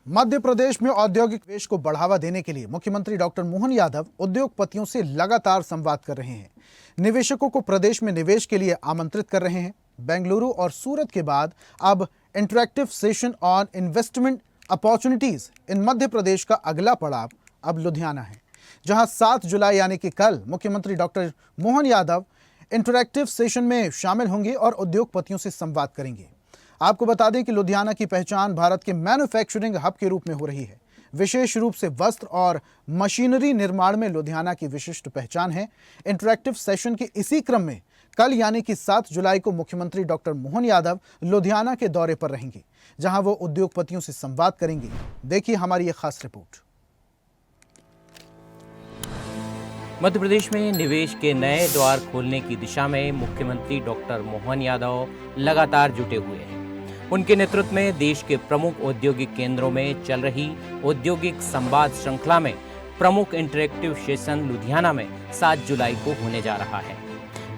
मध्य प्रदेश में औद्योगिक निवेश को बढ़ावा देने के लिए मुख्यमंत्री डॉक्टर मोहन यादव उद्योगपतियों से लगातार संवाद कर रहे हैं। निवेशकों को प्रदेश में निवेश के लिए आमंत्रित कर रहे हैं। बेंगलुरु और सूरत के बाद अब interactive session on investment opportunities in Madhya Pradesh का अगला पड़ाव अब लुधियाना है, जहां 7 जुलाई यानी कि कल मुख्यमंत्री doctor Mohan Yadav interactive session में शामिल होंगे और उद्योगपतियों से संवाद करेंगे। आपको बता दें कि लुधियाना की पहचान भारत के मैन्युफैक्चरिंग हब के रूप में हो रही है। विशेष रूप से वस्त्र और मशीनरी निर्माण में लुधियाना की विशिष्ट पहचान है। इंटरैक्टिव सेशन के इसी क्रम में कल यानी कि 7 जुलाई को मुख्यमंत्री डॉक्टर मोहन यादव लुधियाना के दौरे पर रहेंगे, जहां वो उद्योगपतियों से संवाद करेंगे। देखिए हमारी ये खास रिपोर्ट। मध्य प्रदेश में निवेश के नए द्वार खोलने की दिशा में मुख्यमंत्री डॉक्टर मोहन यादव लगातार जुटे हुए हैं। उनके नेतृत्व में देश के प्रमुख औद्योगिक केंद्रों में चल रही औद्योगिक संवाद श्रृंखला में प्रमुख इंटरैक्टिव सेशन लुधियाना में 7 जुलाई को होने जा रहा है।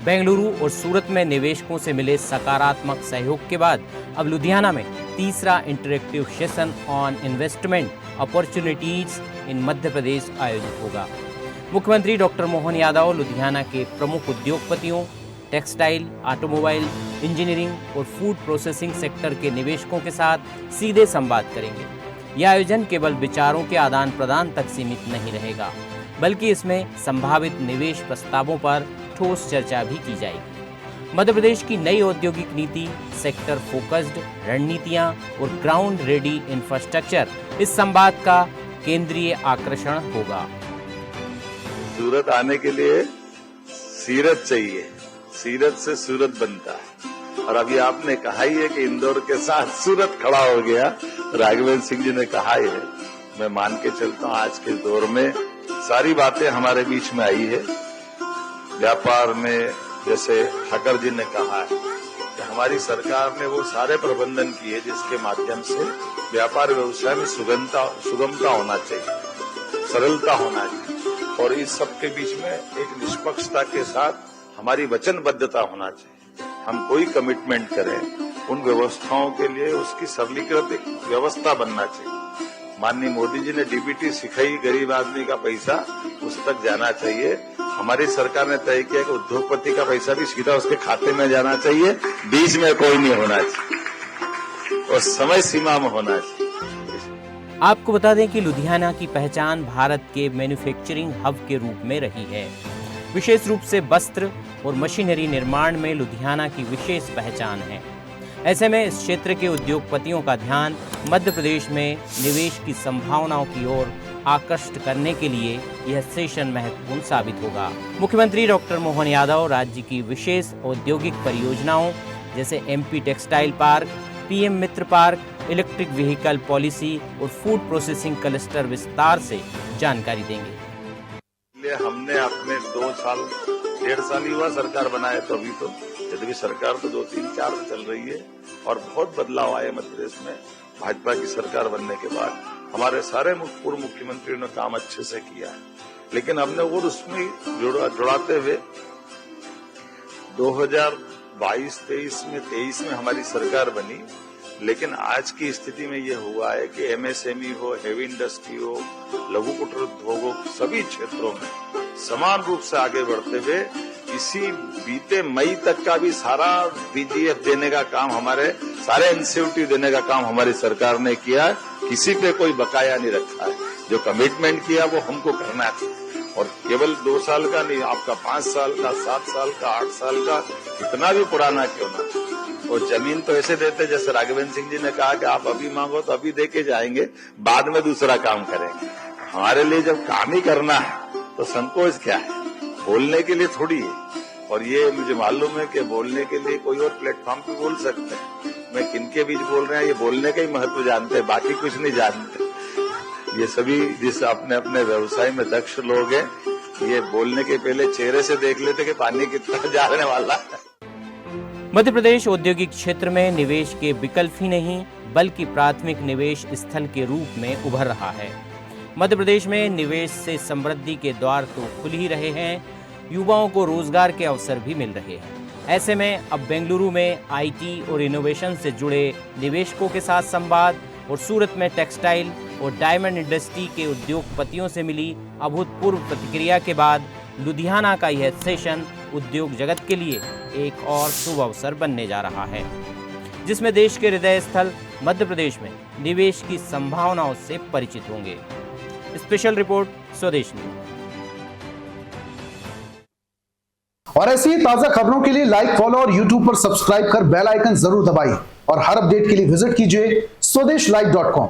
बेंगलुरु और सूरत में निवेशकों से मिले सकारात्मक सहयोग के बाद अब लुधियाना में तीसरा interactive session on investment opportunities in Madhya Pradesh आयोजित होगा। मुख्यमंत्री डॉक्टर मोहन यादव लुधियाना के प्रमुख उद्योगपतियों, टेक्सटाइल, ऑटोमोबाइल, इंजीनियरिंग और फूड प्रोसेसिंग सेक्टर के निवेशकों के साथ सीधे संवाद करेंगे। यह आयोजन केवल विचारों के आदान प्रदान तक सीमित नहीं रहेगा, बल्कि इसमें संभावित निवेश प्रस्तावों पर ठोस चर्चा भी की जाएगी। मध्य प्रदेश की नई औद्योगिक नीति, सेक्टर फोकस्ड रणनीतियां और ग्राउंड रेडी इंफ्रास्ट्रक्चर इस संवाद का केंद्रीय आकर्षण होगा। सूरत आने के लिए सीरत चाहिए, सीरत से सूरत बनता है। और अभी आपने कहा ही है कि इंदौर के साथ सूरत खड़ा हो गया। राघवेंद्र सिंह जी ने कहा है, मैं मान के चलता हूं आज के दौर में सारी बातें हमारे बीच में आई है। व्यापार में जैसे ठाकर जी ने कहा है कि हमारी सरकार ने वो सारे प्रबंधन किए जिसके माध्यम से व्यापार व्यवसाय में सुगमता होना चाहिए, सरलता होना चाहिए, और इस सब के बीच में एक निष्पक्षता के साथ हमारी वचनबद्धता होना चाहिए। हम कोई कमिटमेंट करें उन व्यवस्थाओं के लिए उसकी सरलीकृत एक व्यवस्था बनना चाहिए। माननीय मोदी जी ने डीबीटी सिखाई, गरीब आदमी का पैसा उस तक जाना चाहिए। हमारी सरकार ने तय किया कि उद्योगपति का पैसा भी सीधा उसके खाते में जाना चाहिए, बीच में कोई नहीं होना चाहिए और समय सीमा में होना चाहिए। आपको बता दें कि लुधियाना की पहचान भारत के मैन्युफैक्चरिंग हब के रूप में रही है। विशेष रूप से वस्त्र और मशीनरी निर्माण में लुधियाना की विशेष पहचान है। ऐसे में इस क्षेत्र के उद्योगपतियों का ध्यान मध्य प्रदेश में निवेश की संभावनाओं की ओर आकर्षित करने के लिए यह सेशन महत्वपूर्ण साबित होगा। मुख्यमंत्री डॉक्टर मोहन यादव राज्य की विशेष औद्योगिक परियोजनाओं जैसे एमपी टेक्सटाइल पार्क, पीएम मित्र पार्क, इलेक्ट्रिक व्हीकल पॉलिसी और फूड प्रोसेसिंग क्लस्टर विस्तार से जानकारी देंगे। हमने अपने 2 साल 1.5 साल ही हुआ सरकार बनाए, तो अभी तो यद्यपि सरकार तो 2, 3, 4 चल रही है और बहुत बदलाव आए मध्य प्रदेश में। भाजपा की सरकार बनने के बाद हमारे सारे पूर्व मुख्यमंत्रियों ने काम अच्छे से किया है, लेकिन हमने वो उसमें जुड़ाते हुए 2022-23 में 23 में हमारी सरकार बनी। लेकिन आज की स्थिति में ये हुआ है कि एमएसएमई हो, हेवी इंडस्ट्री हो, लघु कुटीर उद्योग हो, सभी क्षेत्रों में समान रूप से आगे बढ़ते हुए इसी बीते मई तक का भी सारा बीजीएफ देने का काम, हमारे सारे इंसेंटिव देने का काम हमारी सरकार ने किया। किसी पे कोई बकाया नहीं रखा है। जो कमिटमेंट किया वो हमको करना है, और केवल 2 साल का नहीं, आपका 5 साल का, 7 साल का, 8 साल का, कितना भी पुराना क्यों ना। और जमीन तो ऐसे देते जैसे राघवेंद्र सिंह जी ने कहा कि आप अभी मांगो तो अभी देके जाएंगे, बाद में दूसरा काम करेंगे। हमारे लिए जब काम ही करना है तो संकोच क्या है, बोलने के लिए थोड़ी है। और ये मुझे मालूम है कि बोलने के लिए कोई और प्लेटफॉर्म पे बोल सकते हैं। मैं किनके बीच बोल रहे हैं ये बोलने का ही महत्व जानते हैं, बाकी कुछ नहीं जानते। ये सभी जिस अपने अपने व्यवसाय में दक्ष लोग हैं, ये बोलने के पहले चेहरे से देख लेते कि पानी कितना जाने वाला है। मध्य प्रदेश औद्योगिक क्षेत्र में निवेश के विकल्प ही नहीं बल्कि प्राथमिक निवेश स्थल के रूप में उभर रहा है। मध्य प्रदेश में निवेश से समृद्धि के द्वार तो खुल ही रहे हैं, युवाओं को रोजगार के अवसर भी मिल रहे हैं। ऐसे में अब बेंगलुरु में आईटी और इनोवेशन से जुड़े निवेशकों के साथ संवाद और सूरत में टेक्सटाइल और डायमंड इंडस्ट्री के उद्योगपतियों से मिली अभूतपूर्व प्रतिक्रिया के बाद लुधियाना का यह सेशन उद्योग जगत के लिए एक और शुभ अवसर बनने जा रहा है, जिसमें देश के हृदय स्थल मध्य प्रदेश में निवेश की संभावनाओं से परिचित होंगे। स्पेशल रिपोर्ट स्वदेश न्यूज। और ऐसी ही ताजा खबरों के लिए लाइक, फॉलो और यूट्यूब पर सब्सक्राइब कर बेल आइकन जरूर दबाइए और हर अपडेट के लिए विजिट कीजिए स्वदेशलाइव.com।